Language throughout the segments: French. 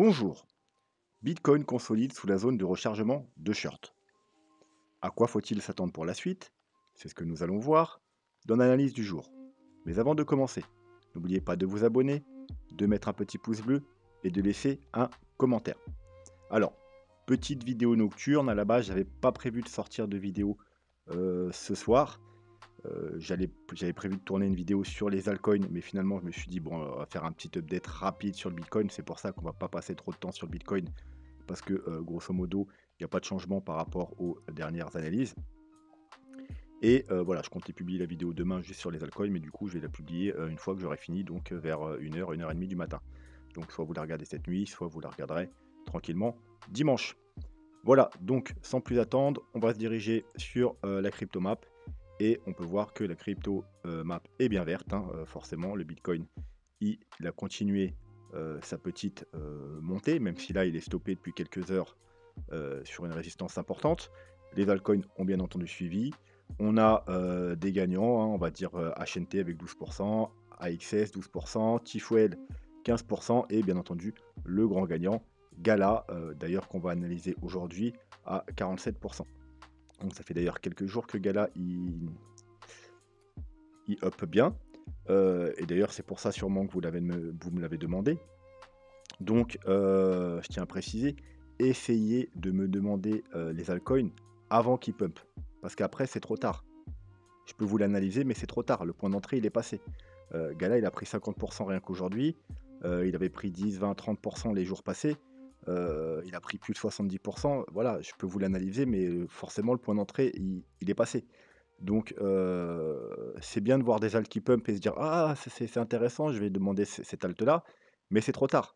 Bonjour, Bitcoin consolide sous la zone de rechargement de Short. À quoi faut-il s'attendre pour la suite? C'est ce que nous allons voir dans l'analyse du jour. Mais avant de commencer, n'oubliez pas de vous abonner, de mettre un petit pouce bleu et de laisser un commentaire. Alors, petite vidéo nocturne, à la base, j'avais pas prévu de sortir de vidéo ce soir. J'avais prévu de tourner une vidéo sur les altcoins, mais finalement, je me suis dit, bon, on va faire un petit update rapide sur le Bitcoin. C'est pour ça qu'on va pas passer trop de temps sur le Bitcoin parce que grosso modo, il n'y a pas de changement par rapport aux dernières analyses. Et voilà, je comptais publier la vidéo demain juste sur les altcoins, mais du coup, je vais la publier une fois que j'aurai fini, donc vers 1h, 1h30 du matin. Donc soit vous la regardez cette nuit, soit vous la regarderez tranquillement dimanche. Voilà, donc sans plus attendre, on va se diriger sur la crypto map et on peut voir que la crypto map est bien verte, hein, forcément. Le Bitcoin, il a continué sa petite montée, même si là, il est stoppé depuis quelques heures sur une résistance importante. Les altcoins ont bien entendu suivi. On a des gagnants, hein, on va dire HNT avec 12%, AXS 12%, Tifuel 15% et bien entendu le grand gagnant Gala, d'ailleurs qu'on va analyser aujourd'hui à 47%. Donc ça fait d'ailleurs quelques jours que Gala il up bien. Et d'ailleurs c'est pour ça sûrement que vous me l'avez demandé. Donc je tiens à préciser, essayez de me demander les altcoins avant qu'ils pump. Parce qu'après c'est trop tard. Je peux vous l'analyser, mais c'est trop tard. Le point d'entrée il est passé. Gala il a pris 50% rien qu'aujourd'hui. Il avait pris 10, 20, 30% les jours passés. Il a pris plus de 70%. Voilà, je peux vous l'analyser, mais forcément le point d'entrée il est passé. Donc c'est bien de voir des alts qui pump et se dire: «Ah, c'est intéressant, je vais demander cet alt là», mais c'est trop tard.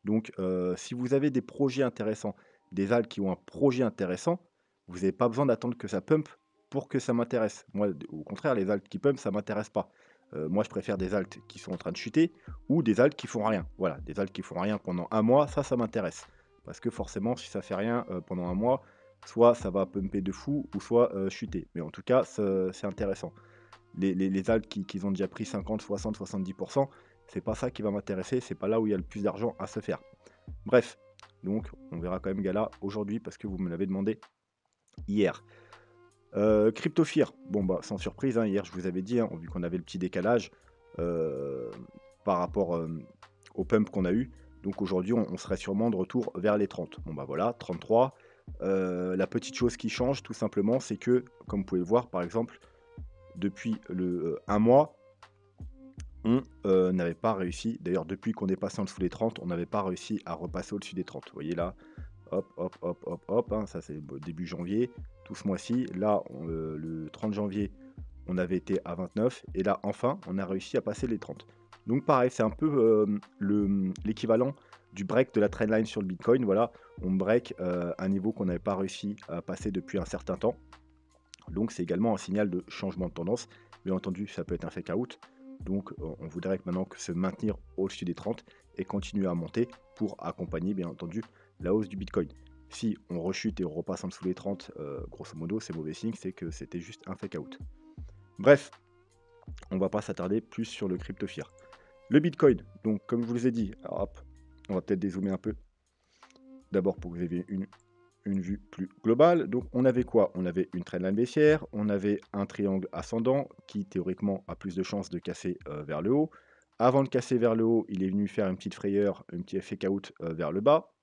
Donc si vous avez des projets intéressants, des alts qui ont un projet intéressant, vous n'avez pas besoin d'attendre que ça pump pour que ça m'intéresse. Moi, au contraire, les alts qui pump, ça m'intéresse pas. Moi, je préfère des alts qui sont en train de chuter ou des alts qui font rien. Voilà, des alts qui font rien pendant un mois, ça m'intéresse. Parce que forcément, si ça fait rien pendant un mois, soit ça va pumper de fou ou soit chuter. Mais en tout cas, c'est intéressant. Les alts qui ont déjà pris 50, 60, 70%, c'est pas ça qui va m'intéresser, c'est pas là où il y a le plus d'argent à se faire. Bref, donc on verra quand même Gala aujourd'hui parce que vous me l'avez demandé hier. Cryptofear, bon bah sans surprise, hein, hier je vous avais dit, hein, vu qu'on avait le petit décalage euh, par rapport au pump qu'on a eu. Donc aujourd'hui on serait sûrement de retour vers les 30. Bon bah voilà, 33. La petite chose qui change tout simplement, c'est que, comme vous pouvez le voir par exemple, depuis un mois, on n'avait pas réussi, d'ailleurs depuis qu'on est passé en dessous des 30, on n'avait pas réussi à repasser au-dessus des 30. Vous voyez là, hop, hop, hop, hop, hop, hein, ça c'est début janvier, tout ce mois-ci. Là, le 30 janvier, on avait été à 29, et là, enfin, on a réussi à passer les 30. Donc pareil, c'est un peu l'équivalent du break de la trendline sur le Bitcoin. Voilà, on break un niveau qu'on n'avait pas réussi à passer depuis un certain temps. Donc c'est également un signal de changement de tendance. Bien entendu, ça peut être un fake out. Donc on voudrait maintenant que se maintenir au-dessus des 30 et continuer à monter pour accompagner bien entendu la hausse du Bitcoin. Si on rechute et on repasse en dessous des 30, grosso modo, c'est mauvais signe, c'est que c'était juste un fake out. Bref, on va pas s'attarder plus sur le cryptofear. Le Bitcoin, donc comme je vous l'ai dit, alors hop, on va peut-être dézoomer un peu. D'abord pour que vous ayez une vue plus globale. Donc on avait quoi? On avait une trendline baissière, on avait un triangle ascendant qui théoriquement a plus de chances de casser vers le haut. Avant de casser vers le haut, il est venu faire une petite frayeur, un petit effet out vers le bas.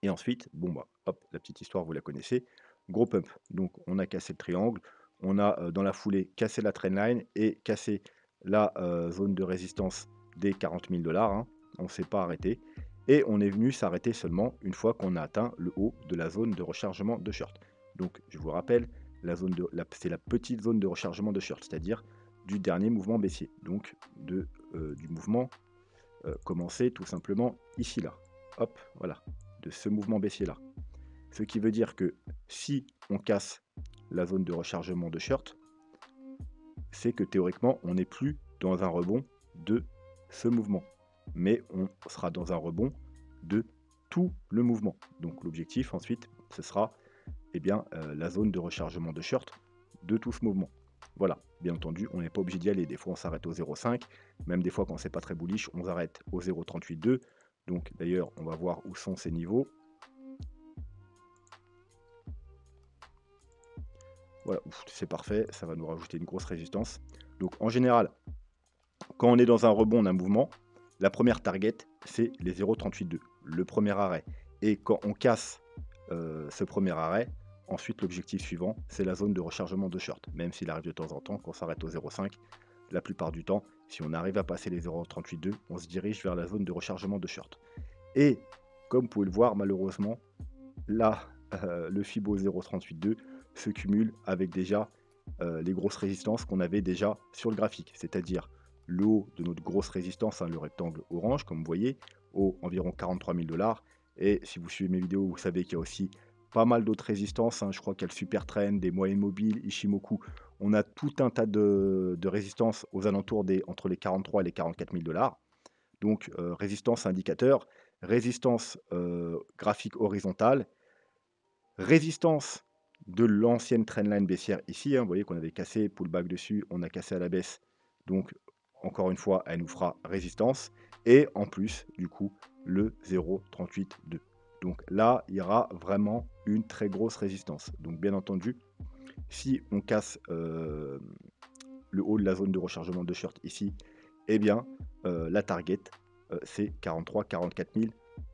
Et ensuite, bon bah hop, la petite histoire, vous la connaissez, gros pump. Donc on a cassé le triangle, on a dans la foulée cassé la trendline et cassé la zone de résistance des 40 000 $. Hein. On ne s'est pas arrêté. Et on est venu s'arrêter seulement une fois qu'on a atteint le haut de la zone de rechargement de short. Donc je vous rappelle, c'est la petite zone de rechargement de short, c'est-à-dire du dernier mouvement baissier. Donc du mouvement commencé tout simplement ici là. Hop, voilà, de ce mouvement baissier là. Ce qui veut dire que si on casse la zone de rechargement de short, c'est que théoriquement on n'est plus dans un rebond de ce mouvement, mais on sera dans un rebond de tout le mouvement. Donc l'objectif ensuite, ce sera la zone de rechargement de short de tout ce mouvement. Voilà, bien entendu, on n'est pas obligé d'y aller. Des fois, on s'arrête au 0,5. Même des fois, quand c'est pas très bullish, on s'arrête au 0,382. Donc d'ailleurs, on va voir où sont ces niveaux. Voilà, c'est parfait, ça va nous rajouter une grosse résistance. Donc en général, quand on est dans un rebond d'un mouvement, la première target, c'est les 0,382, le premier arrêt. Et quand on casse ce premier arrêt, ensuite l'objectif suivant, c'est la zone de rechargement de short. Même s'il arrive de temps en temps qu'on s'arrête au 0,5, la plupart du temps, si on arrive à passer les 0,382, on se dirige vers la zone de rechargement de short. Et comme vous pouvez le voir, malheureusement, là, le Fibo 0,382 se cumule avec déjà les grosses résistances qu'on avait déjà sur le graphique, c'est-à-dire le haut de notre grosse résistance, hein, le rectangle orange, comme vous voyez, au environ 43 000 $. Et si vous suivez mes vidéos, vous savez qu'il y a aussi pas mal d'autres résistances, hein. Je crois qu'il y a le Super Trend, des moyennes mobiles, Ishimoku. On a tout un tas de résistances aux alentours entre les 43 et les 44 000 $. Donc résistance indicateur, résistance graphique horizontale, résistance de l'ancienne trendline baissière ici, hein, vous voyez qu'on avait cassé, pullback dessus, on a cassé à la baisse. Donc, encore une fois, elle nous fera résistance. Et en plus, du coup, le 0,382. Donc là, il y aura vraiment une très grosse résistance. Donc, bien entendu, si on casse le haut de la zone de rechargement de short ici, eh bien, la target, c'est 43-44 000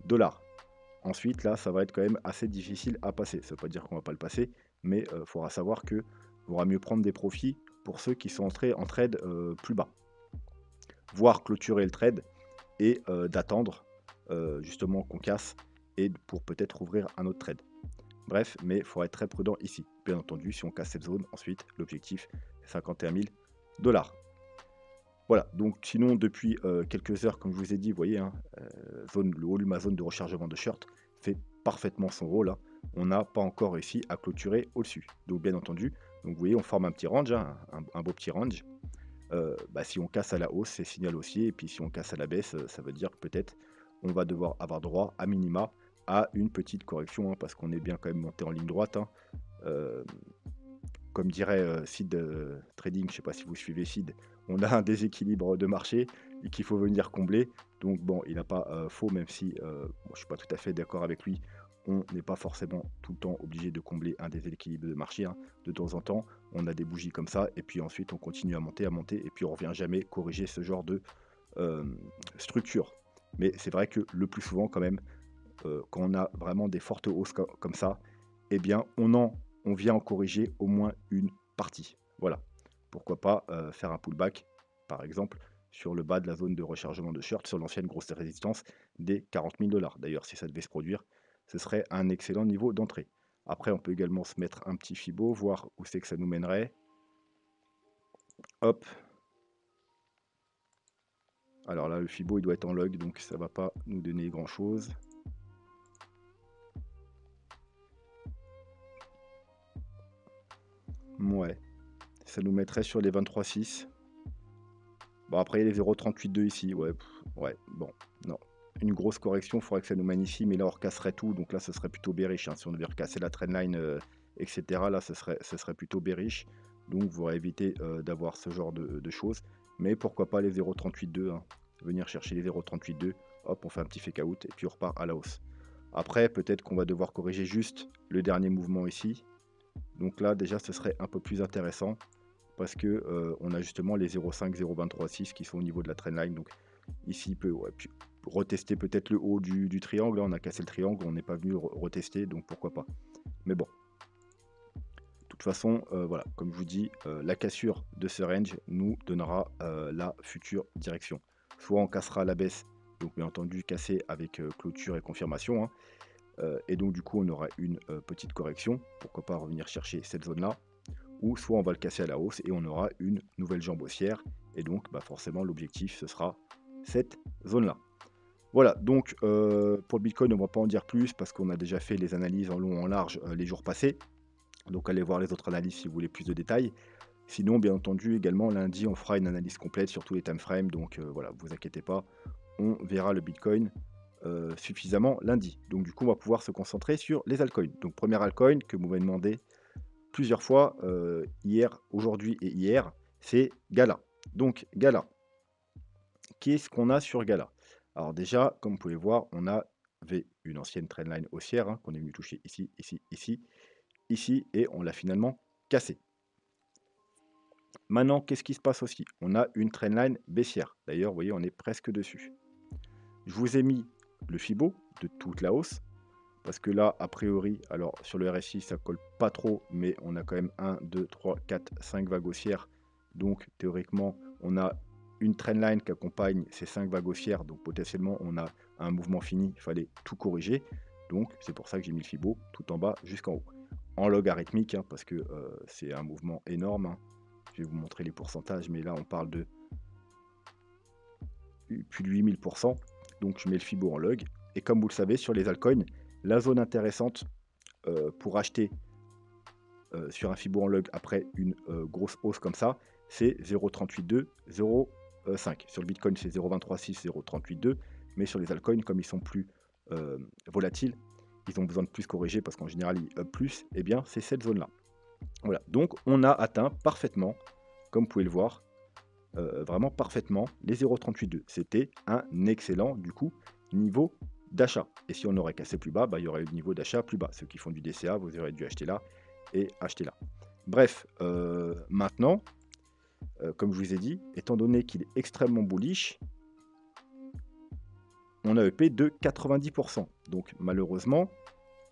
$. Ensuite, là, ça va être quand même assez difficile à passer. Ça ne veut pas dire qu'on ne va pas le passer, mais il faudra savoir que vaudra mieux prendre des profits pour ceux qui sont entrés en trade plus bas. Voire clôturer le trade et d'attendre justement qu'on casse et pour peut-être ouvrir un autre trade. Bref, mais il faudra être très prudent ici. Bien entendu, si on casse cette zone, ensuite, l'objectif, c'est 51 000 $. Voilà, donc sinon, depuis quelques heures, comme je vous ai dit, vous voyez, hein, le haut de ma zone de rechargement de short fait parfaitement son rôle, hein. On n'a pas encore réussi à clôturer au-dessus. Donc, bien entendu, donc, vous voyez, on forme un petit range, hein, un beau petit range. Si on casse à la hausse, c'est signal haussier. Et puis, si on casse à la baisse, ça veut dire que peut-être on va devoir avoir droit, à minima, à une petite correction, hein, parce qu'on est bien quand même monté en ligne droite, hein. Comme dirait Sid Trading, je ne sais pas si vous suivez Sid, on a un déséquilibre de marché et qu'il faut venir combler. Donc bon, il n'a pas faux, même si bon, je ne suis pas tout à fait d'accord avec lui. On n'est pas forcément tout le temps obligé de combler un déséquilibre de marché, hein. De temps en temps, on a des bougies comme ça, et puis ensuite on continue à monter, et puis on ne revient jamais corriger ce genre de structure. Mais c'est vrai que le plus souvent, quand même, quand on a vraiment des fortes hausses comme ça, eh bien, on vient en corriger au moins une partie. Voilà. Pourquoi pas faire un pullback, par exemple, sur le bas de la zone de rechargement de short, sur l'ancienne grosse résistance des 40 000 $. D'ailleurs, si ça devait se produire, ce serait un excellent niveau d'entrée. Après, on peut également se mettre un petit Fibo, voir où c'est que ça nous mènerait. Hop. Alors là, le Fibo, il doit être en log, donc ça ne va pas nous donner grand-chose. Ouais. Ça nous mettrait sur les 23,6. Bon, après, il y a les 0,382 ici. Ouais, ouais, bon, non. Une grosse correction, il faudrait que ça nous magnifie, mais là, on recasserait tout. Donc là, ce serait plutôt bearish, hein. Si on devait recasser la trendline, etc., là, ce serait plutôt bearish. Donc, vous aurez évité d'avoir ce genre de choses. Mais pourquoi pas les 0,382, hein. Venir chercher les 0,382. Hop, on fait un petit fake out et puis on repart à la hausse. Après, peut-être qu'on va devoir corriger juste le dernier mouvement ici. Donc là, déjà, ce serait un peu plus intéressant parce que on a justement les 0,5, 0,236 qui sont au niveau de la trendline. Donc ici, il peut retester peut-être le haut du triangle. Là, on a cassé le triangle, on n'est pas venu retester, donc pourquoi pas. Mais bon, de toute façon, voilà, comme je vous dis, la cassure de ce range nous donnera la future direction. Soit on cassera à la baisse, donc bien entendu cassé avec clôture et confirmation, hein. Et donc du coup on aura une petite correction, pourquoi pas revenir chercher cette zone là, ou soit on va le casser à la hausse et on aura une nouvelle jambe haussière, et donc forcément l'objectif ce sera cette zone là. Voilà, donc pour le Bitcoin on ne va pas en dire plus parce qu'on a déjà fait les analyses en long et en large les jours passés, donc allez voir les autres analyses si vous voulez plus de détails. Sinon bien entendu également lundi on fera une analyse complète sur tous les time frames, donc voilà, vous inquiétez pas, on verra le Bitcoin suffisamment lundi. Donc du coup, on va pouvoir se concentrer sur les altcoins. Donc premier altcoin que vous m'avez demandé plusieurs fois hier, aujourd'hui et hier, c'est Gala. Donc Gala, qu'est-ce qu'on a sur Gala? Alors déjà, comme vous pouvez voir, on avait une ancienne trendline haussière hein, qu'on est venu toucher ici, ici, ici, ici, et on l'a finalement cassée. Maintenant, qu'est-ce qui se passe aussi? On a une trendline baissière. D'ailleurs, vous voyez, on est presque dessus. Je vous ai mis le Fibo de toute la hausse, parce que là, a priori, alors sur le RSI, ça colle pas trop, mais on a quand même 1, 2, 3, 4, 5 vagues haussières. Donc, théoriquement, on a une trendline qui accompagne ces 5 vagues haussières. Donc, potentiellement, on a un mouvement fini. Il fallait tout corriger. Donc, c'est pour ça que j'ai mis le Fibo tout en bas jusqu'en haut. En logarithmique, hein, parce que c'est un mouvement énorme. Hein. Je vais vous montrer les pourcentages, mais là, on parle de plus de 8000%. Donc, je mets le Fibo en log. Et comme vous le savez, sur les altcoins, la zone intéressante pour acheter sur un Fibo en log après une grosse hausse comme ça, c'est 0,382, 0,5. Sur le Bitcoin, c'est 0,236, 0,382. Mais sur les altcoins, comme ils sont plus volatiles, ils ont besoin de plus corriger parce qu'en général, ils up plus. Eh bien, c'est cette zone-là. Voilà. Donc, on a atteint parfaitement, comme vous pouvez le voir, vraiment parfaitement les 0,382. C'était un excellent, du coup, niveau d'achat. Et si on aurait cassé plus bas, bah, il y aurait eu le niveau d'achat plus bas. Ceux qui font du DCA, vous aurez dû acheter là et acheter là. Bref, maintenant, comme je vous ai dit, étant donné qu'il est extrêmement bullish, on a EP de 90%. Donc malheureusement,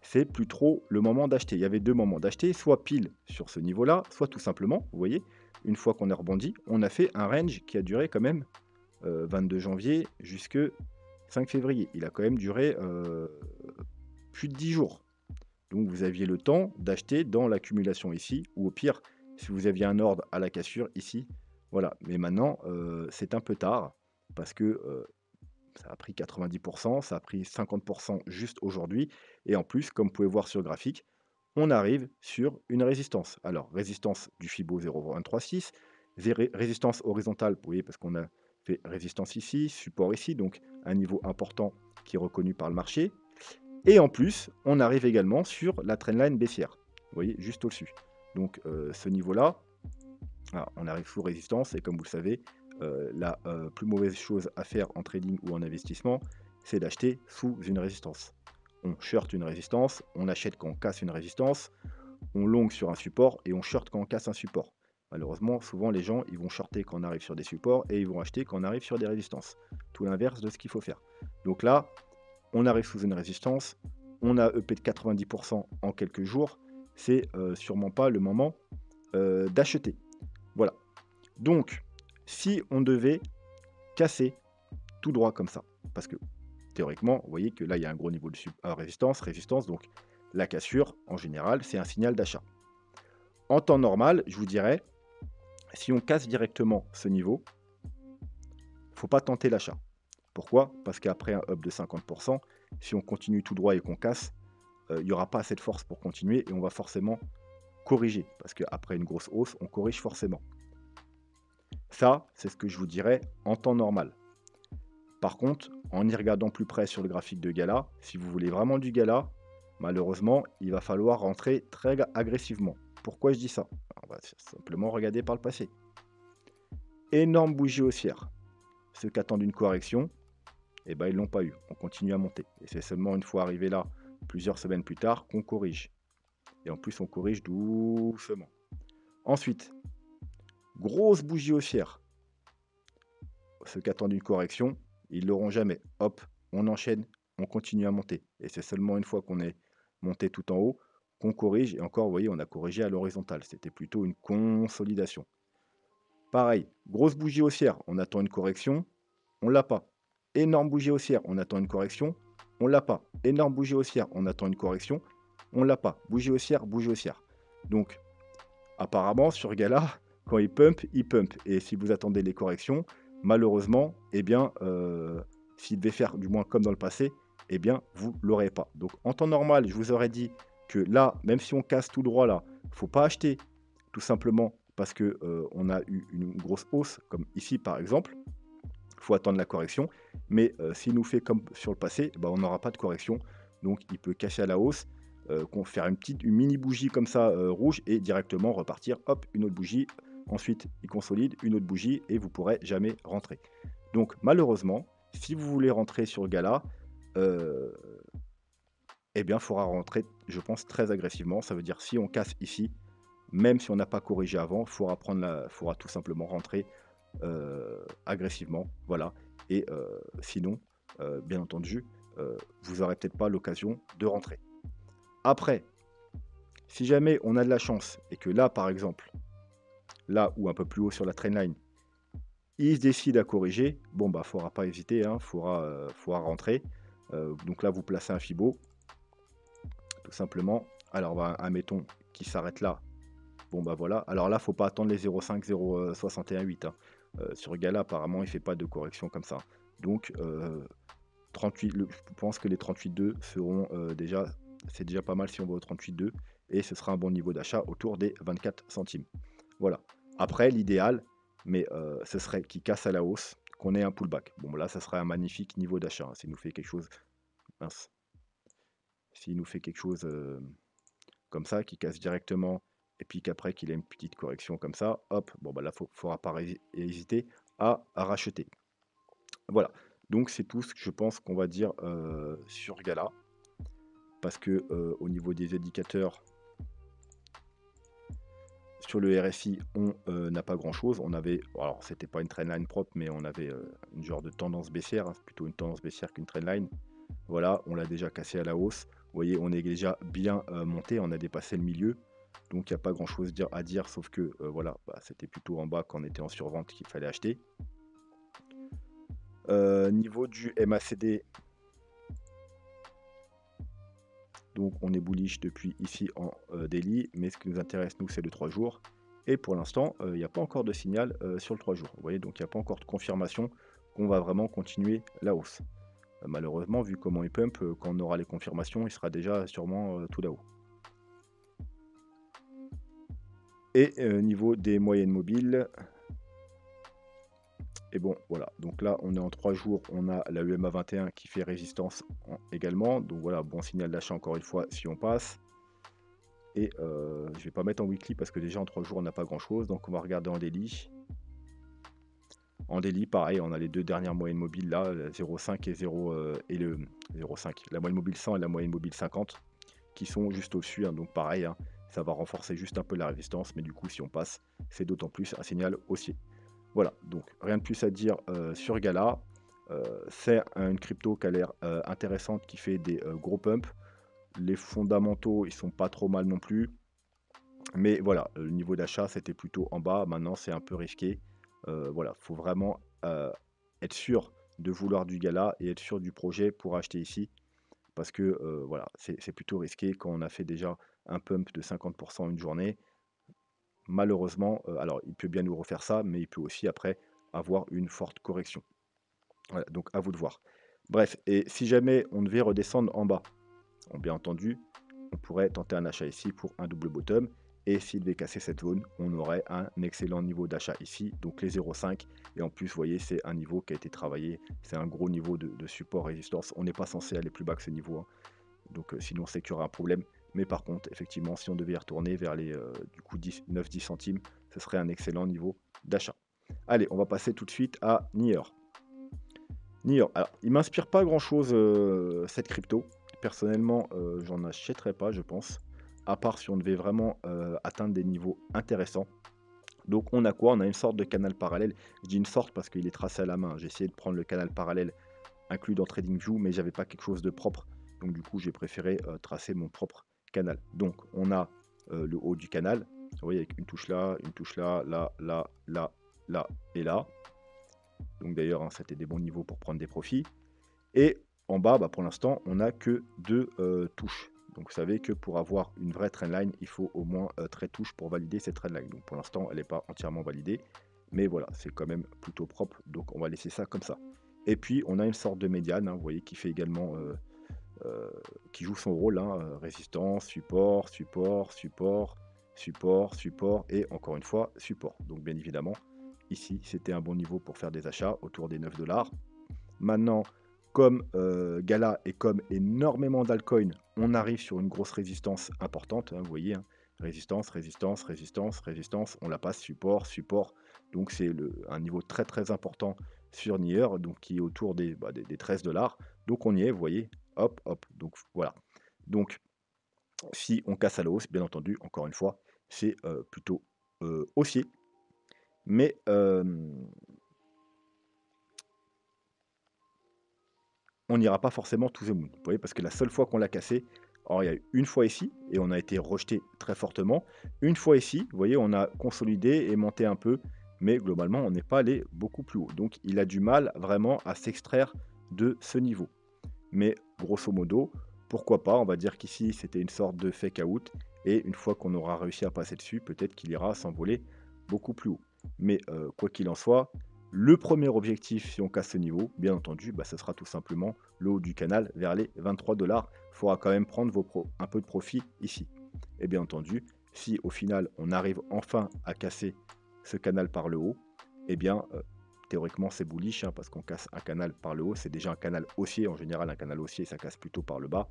c'est plus trop le moment d'acheter. Il y avait deux moments d'acheter, soit pile sur ce niveau-là, soit tout simplement, vous voyez, une fois qu'on a rebondi, on a fait un range qui a duré quand même 22 janvier jusque 5 février. Il a quand même duré plus de 10 jours. Donc vous aviez le temps d'acheter dans l'accumulation ici, ou au pire, si vous aviez un ordre à la cassure ici, voilà. Mais maintenant, c'est un peu tard, parce que ça a pris 90%, ça a pris 50% juste aujourd'hui, et en plus, comme vous pouvez voir sur le graphique, on arrive sur une résistance. Alors, résistance du Fibo 0,236, résistance horizontale, vous voyez, parce qu'on a fait résistance ici, support ici, donc un niveau important qui est reconnu par le marché. Et en plus, on arrive également sur la trendline baissière. Vous voyez, juste au-dessus. Donc, ce niveau-là, on arrive sous résistance. Et comme vous le savez, la plus mauvaise chose à faire en trading ou en investissement, c'est d'acheter sous une résistance. On short une résistance, on achète quand on casse une résistance, on long sur un support et on short quand on casse un support. Malheureusement, souvent les gens, ils vont shorter quand on arrive sur des supports et ils vont acheter quand on arrive sur des résistances. Tout l'inverse de ce qu'il faut faire. Donc là, on arrive sous une résistance, on a EP de 90% en quelques jours, c'est sûrement pas le moment d'acheter. Voilà. Donc, si on devait casser tout droit comme ça, parce que théoriquement, vous voyez que là, il y a un gros niveau de résistance, donc la cassure, en général, c'est un signal d'achat. En temps normal, je vous dirais, si on casse directement ce niveau, il ne faut pas tenter l'achat. Pourquoi? Parce qu'après un up de 50%, si on continue tout droit et qu'on casse, il n'y aura pas assez de force pour continuer et on va forcément corriger. Parce qu'après une grosse hausse, on corrige forcément. Ça, c'est ce que je vous dirais en temps normal. Par contre, en y regardant plus près sur le graphique de Gala, si vous voulez vraiment du Gala, malheureusement, il va falloir rentrer très agressivement. Pourquoi je dis ça? On va simplement regarder par le passé. Énorme bougie haussière. Ceux qui attendent une correction, eh ben, ils ne l'ont pas eu. On continue à monter. Et c'est seulement une fois arrivé là, plusieurs semaines plus tard, qu'on corrige. Et en plus, on corrige doucement. Ensuite, grosse bougie haussière. Ceux qui attendent une correction, ils ne l'auront jamais. Hop, on enchaîne, on continue à monter. Et c'est seulement une fois qu'on est monté tout en haut qu'on corrige. Et encore, vous voyez, on a corrigé à l'horizontale. C'était plutôt une consolidation. Pareil, grosse bougie haussière, on attend une correction, on l'a pas. Énorme bougie haussière, on attend une correction, on l'a pas. Énorme bougie haussière, on attend une correction, on l'a pas. Bougie haussière, bougie haussière. Donc, apparemment, sur Gala, quand il pump, il pump. Et si vous attendez les corrections, malheureusement, eh bien, s'il devait faire du moins comme dans le passé, eh bien, vous l'aurez pas. Donc, en temps normal, je vous aurais dit que là, même si on casse tout droit là, il ne faut pas acheter, tout simplement parce que on a eu une grosse hausse, comme ici par exemple. Il faut attendre la correction. Mais s'il nous fait comme sur le passé, bah, on n'aura pas de correction. Donc, il peut casser à la hausse, faire une mini bougie comme ça rouge et directement repartir. Hop, une autre bougie. Ensuite, il consolide une autre bougie et vous pourrez jamais rentrer. Donc, malheureusement, Si vous voulez rentrer sur Gala, euh, eh bien, il faudra rentrer, je pense, très agressivement. Ça veut dire si on casse ici, même si on n'a pas corrigé avant, faudra tout simplement rentrer agressivement, voilà. Et sinon, bien entendu, vous aurez peut-être pas l'occasion de rentrer. Après, si jamais on a de la chance et que là, par exemple, là ou un peu plus haut sur la trendline, il se décide à corriger, bon bah faudra pas hésiter, hein, faudra rentrer. Donc là, vous placez un Fibo, tout simplement. Alors bah, admettons qu'il s'arrête là. Bon bah voilà. Alors là, faut pas attendre les 0,5, 0,618. Hein. Sur Gala, apparemment, il fait pas de correction comme ça. Donc 38, je pense que les 38,2 seront déjà, c'est déjà pas mal si on va au 38,2 et ce sera un bon niveau d'achat autour des 24 centimes. Voilà. Après, l'idéal, mais ce serait qu'il casse à la hausse, qu'on ait un pullback. Bon, là, ça serait un magnifique niveau d'achat. Hein, s'il nous fait quelque chose, mince, s'il nous fait quelque chose comme ça, qui casse directement, et puis qu'après qu'il ait une petite correction comme ça, hop, bon, bah là, il ne faudra pas hésiter à racheter. Voilà. Donc, c'est tout ce que je pense qu'on va dire sur Gala. Parce que au niveau des indicateurs, sur le RSI, on n'a pas grand chose. On avait, alors c'était pas une trendline propre, mais on avait une genre de tendance baissière, hein, plutôt une tendance baissière qu'une trendline. Voilà, on l'a déjà cassé à la hausse. Vous voyez, on est déjà bien monté, on a dépassé le milieu. Donc il n'y a pas grand chose à dire, sauf que voilà, bah, c'était plutôt en bas quand on était en survente qu'il fallait acheter. Niveau du MACD, donc on est bullish depuis ici en daily, mais ce qui nous intéresse nous c'est le 3 jours. Et pour l'instant, il n'y a pas encore de signal sur le 3 jours. Vous voyez, donc il n'y a pas encore de confirmation qu'on va vraiment continuer la hausse. Malheureusement, vu comment il pump, quand on aura les confirmations, il sera déjà sûrement tout là-haut. Et niveau des moyennes mobiles, et bon, voilà. Donc là, on est en 3 jours, on a la UMA 21 qui fait résistance également. Donc voilà, bon signal d'achat encore une fois si on passe. Et je vais pas mettre en weekly parce que déjà en 3 jours on n'a pas grand chose. Donc on va regarder en daily. En daily, pareil, on a les deux dernières moyennes mobiles là, 0,5 et 0 et le 0,5. La moyenne mobile 100 et la moyenne mobile 50 qui sont juste au-dessus. Hein, donc pareil, hein, ça va renforcer juste un peu la résistance. Mais du coup, si on passe, c'est d'autant plus un signal haussier. Voilà, donc rien de plus à dire sur Gala. C'est une crypto qui a l'air intéressante, qui fait des gros pumps. Les fondamentaux, ils sont pas trop mal non plus. Mais voilà, le niveau d'achat, c'était plutôt en bas. Maintenant, c'est un peu risqué. Voilà, il faut vraiment être sûr de vouloir du Gala et être sûr du projet pour acheter ici. Parce que voilà, c'est plutôt risqué quand on a fait déjà un pump de 50% une journée. Malheureusement, alors il peut bien nous refaire ça, mais il peut aussi après avoir une forte correction. Voilà, donc à vous de voir. Bref, et si jamais on devait redescendre en bas, bien entendu, on pourrait tenter un achat ici pour un double bottom. Et s'il devait casser cette zone, on aurait un excellent niveau d'achat ici, donc les 0,5. Et en plus, vous voyez, c'est un niveau qui a été travaillé. C'est un gros niveau de support résistance. On n'est pas censé aller plus bas que ce niveau. Hein. Donc sinon, c'est qu'il y aurait un problème. Mais par contre, effectivement, si on devait y retourner vers les du coup 9-10 centimes, ce serait un excellent niveau d'achat. Allez, on va passer tout de suite à Nier. Nier, alors, il m'inspire pas grand-chose cette crypto. Personnellement, j'en achèterais pas, je pense. À part si on devait vraiment atteindre des niveaux intéressants. Donc on a quoi? On a une sorte de canal parallèle. Je dis une sorte parce qu'il est tracé à la main. J'ai essayé de prendre le canal parallèle inclus dans TradingView, mais j'avais pas quelque chose de propre. Donc du coup, j'ai préféré tracer mon propre canal. Donc on a le haut du canal. Vous voyez, avec une touche là, là, là, là, là et là. Donc d'ailleurs, hein, c'était des bons niveaux pour prendre des profits. Et en bas, bah, pour l'instant, on n'a que deux touches. Donc vous savez que pour avoir une vraie trendline, il faut au moins 13 touches pour valider cette trendline. Donc pour l'instant, elle n'est pas entièrement validée. Mais voilà, c'est quand même plutôt propre. Donc on va laisser ça comme ça. Et puis on a une sorte de médiane, hein, vous voyez, qui fait également, qui joue son rôle. Hein, résistance, support, support, support, support, support et encore une fois, support. Donc bien évidemment, ici, c'était un bon niveau pour faire des achats autour des 9 $. Maintenant, comme Gala et comme énormément d'altcoins, on arrive sur une grosse résistance importante. Hein, vous voyez, hein, résistance, résistance, résistance, résistance. On la passe support, support. Donc c'est un niveau très très important sur Nier, donc qui est autour des 13 $. Donc on y est, vous voyez, hop, hop. Donc voilà. Donc si on casse à la hausse, bien entendu, encore une fois, c'est plutôt haussier. Mais on n'ira pas forcément to the moon. Vous voyez, parce que la seule fois qu'on l'a cassé, alors il y a eu une fois ici, et on a été rejeté très fortement. Une fois ici, vous voyez, on a consolidé et monté un peu, mais globalement, on n'est pas allé beaucoup plus haut. Donc il a du mal vraiment à s'extraire de ce niveau. Mais grosso modo, pourquoi pas, on va dire qu'ici, c'était une sorte de fake out, et une fois qu'on aura réussi à passer dessus, peut-être qu'il ira s'envoler beaucoup plus haut. Mais quoi qu'il en soit, le premier objectif, si on casse ce niveau, bien entendu, bah, ce sera tout simplement le haut du canal vers les 23 $. Il faudra quand même prendre un peu de profit ici. Et bien entendu, si au final, on arrive enfin à casser ce canal par le haut, eh bien, théoriquement, c'est bullish, hein, parce qu'on casse un canal par le haut. C'est déjà un canal haussier. En général, un canal haussier, ça casse plutôt par le bas.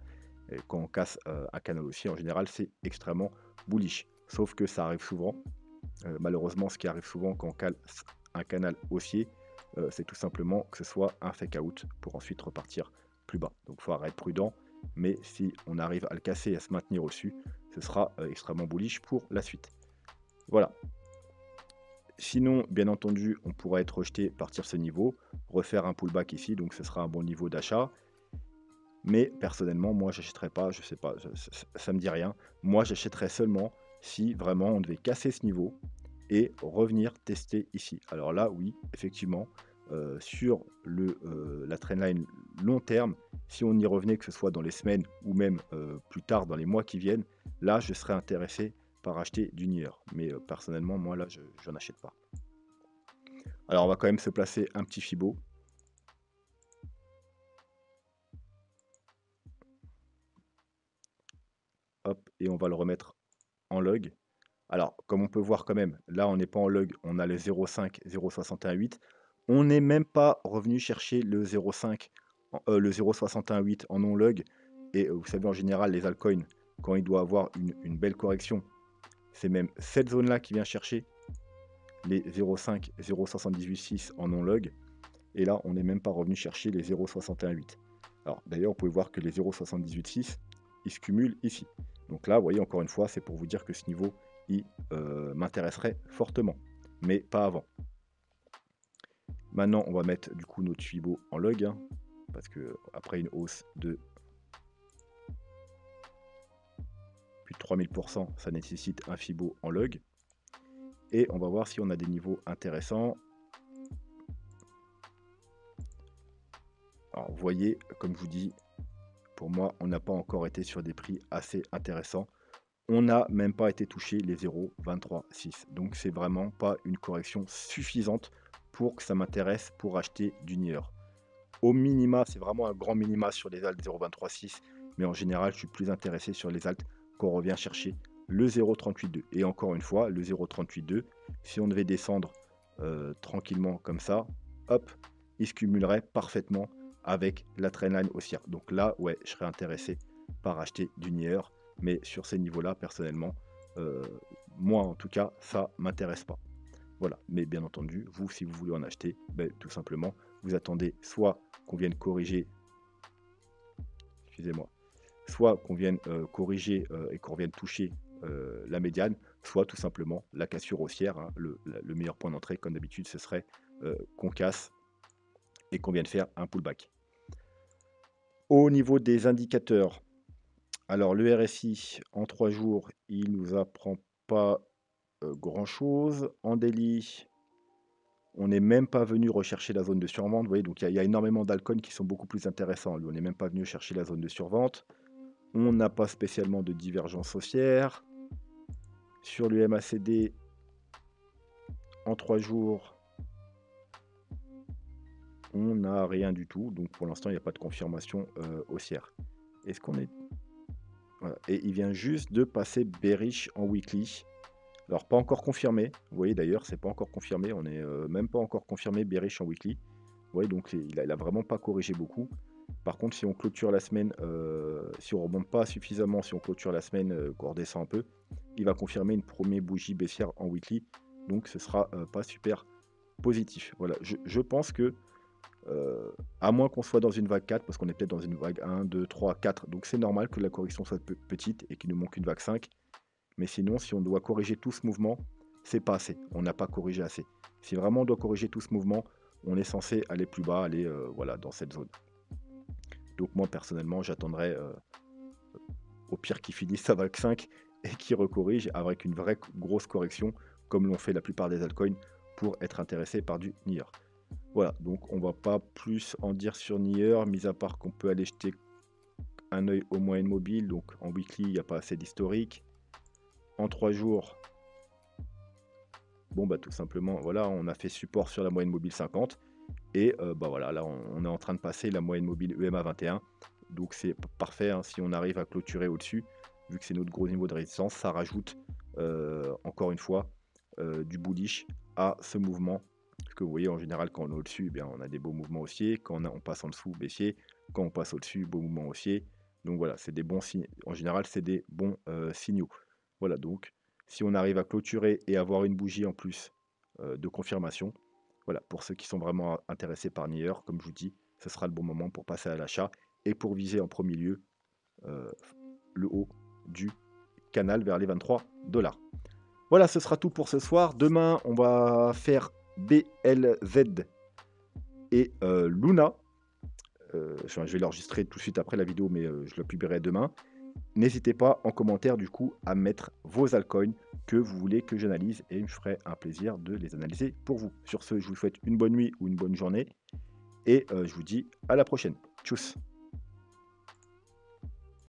Et quand on casse un canal haussier, en général, c'est extrêmement bullish. Sauf que ça arrive souvent. Malheureusement, ce qui arrive souvent quand on casse un canal haussier, c'est tout simplement que ce soit un fake out pour ensuite repartir plus bas. Donc, il faut être prudent. Mais si on arrive à le casser et à se maintenir au-dessus, ce sera extrêmement bullish pour la suite. Voilà. Sinon, bien entendu, on pourra être rejeté, partir ce niveau, refaire un pullback ici, donc ce sera un bon niveau d'achat. Mais personnellement, moi, j'achèterais pas, je sais pas, ça me dit rien. Moi, j'achèterais seulement si vraiment on devait casser ce niveau et revenir tester ici. Alors là, oui, effectivement, sur la trendline long terme, si on y revenait, que ce soit dans les semaines ou même plus tard dans les mois qui viennent, là, je serais intéressé par acheter du Nier. Mais personnellement, moi, là, je n'en achète pas. Alors, on va quand même se placer un petit Fibo. Hop, et on va le remettre en log. Alors, comme on peut voir quand même, là, on n'est pas en log, on a le 0,5, 0,618. On n'est même pas revenu chercher le 0,5, le 0,618 en non-log. Et vous savez, en général, les altcoins, quand il doit avoir une belle correction, c'est même cette zone-là qui vient chercher les 0,5, 0,786 en non-log. Et là, on n'est même pas revenu chercher les 0,618. Alors, d'ailleurs, vous pouvez voir que les 0,786, ils se cumulent ici. Donc là, vous voyez, encore une fois, c'est pour vous dire que ce niveau, il m'intéresserait fortement, mais pas avant. Maintenant, on va mettre du coup notre Fibo en log, hein, parce que après une hausse de plus de 3000%, ça nécessite un Fibo en log. Et on va voir si on a des niveaux intéressants. Alors, vous voyez, comme je vous dis, pour moi, on n'a pas encore été sur des prix assez intéressants. On n'a même pas été touché les 0,236. Donc, c'est vraiment pas une correction suffisante pour que ça m'intéresse pour acheter du Nier. Au minima, c'est vraiment un grand minima sur les alts 0,236. Mais en général, je suis plus intéressé sur les alts qu'on revient chercher le 0,382. Et encore une fois, le 0,382, si on devait descendre tranquillement comme ça, hop, il se cumulerait parfaitement avec la trendline haussière. Donc là, ouais, je serais intéressé par acheter du Nier. Mais sur ces niveaux-là, personnellement, moi en tout cas, ça m'intéresse pas. Voilà, mais bien entendu, vous, si vous voulez en acheter, ben, tout simplement, vous attendez soit qu'on vienne corriger, excusez-moi, soit qu'on vienne corriger et qu'on vienne toucher la médiane, soit tout simplement la cassure haussière, hein. Le meilleur point d'entrée, comme d'habitude, ce serait qu'on casse et qu'on vienne faire un pullback. Au niveau des indicateurs, alors le RSI en 3 jours, il nous apprend pas grand chose. En daily, on n'est même pas venu rechercher la zone de survente. Vous voyez, donc il y a énormément d'alcoins qui sont beaucoup plus intéressants. Lui, on n'est même pas venu chercher la zone de survente. On n'a pas spécialement de divergence haussière. Sur le MACD, en 3 jours, on n'a rien du tout. Donc pour l'instant, il n'y a pas de confirmation haussière. Est-ce qu'on est... Voilà. Et il vient juste de passer bearish en weekly. Alors pas encore confirmé. Vous voyez d'ailleurs, c'est pas encore confirmé. On n'est même pas encore confirmé bearish en weekly. Vous voyez, donc il a vraiment pas corrigé beaucoup. Par contre, si on clôture la semaine, si on remonte pas suffisamment, si on clôture la semaine, qu'on redescend un peu, il va confirmer une première bougie baissière en weekly donc ce sera pas super positif. Voilà, je pense que, à moins qu'on soit dans une vague 4, parce qu'on est peut-être dans une vague 1, 2, 3, 4, donc c'est normal que la correction soit petite et qu'il nous manque une vague 5. Mais sinon, si on doit corriger tout ce mouvement, c'est pas assez. On n'a pas corrigé assez. Si vraiment on doit corriger tout ce mouvement, on est censé aller plus bas, aller voilà, dans cette zone. Donc moi, personnellement, j'attendrai au pire qu'il finisse sa vague 5 et qu'il recorrige avec une vraie grosse correction, comme l'ont fait la plupart des altcoins, pour être intéressé par du Nier. Voilà, donc on va pas plus en dire sur Nier, mis à part qu'on peut aller jeter un œil aux moyennes mobiles. Donc en weekly, il n'y a pas assez d'historique. En 3 jours, bon bah tout simplement, voilà, on a fait support sur la moyenne mobile 50. Et bah voilà, là on est en train de passer la moyenne mobile EMA 21. Donc c'est parfait, hein, si on arrive à clôturer au-dessus, vu que c'est notre gros niveau de résistance, ça rajoute encore une fois du bullish à ce mouvement. Parce que vous voyez, en général, quand on est au-dessus, eh bien, on a des beaux mouvements haussiers. Quand on passe en dessous, baissier. Quand on passe au-dessus, beaux mouvements haussiers. Donc voilà, c'est des bons signes. En général, c'est des bons signaux. Voilà, donc si on arrive à clôturer et avoir une bougie en plus de confirmation, voilà, pour ceux qui sont vraiment intéressés par Nier, comme je vous dis, ce sera le bon moment pour passer à l'achat et pour viser en premier lieu euh, le haut du canal vers les 23 $. Voilà, ce sera tout pour ce soir. Demain, on va faire BLZ et Luna. Je vais l'enregistrer tout de suite après la vidéo, mais je la publierai demain. N'hésitez pas en commentaire du coup à mettre vos altcoins que vous voulez que j'analyse et je me ferai un plaisir de les analyser pour vous. Sur ce, je vous souhaite une bonne nuit ou une bonne journée et je vous dis à la prochaine. Tchuss.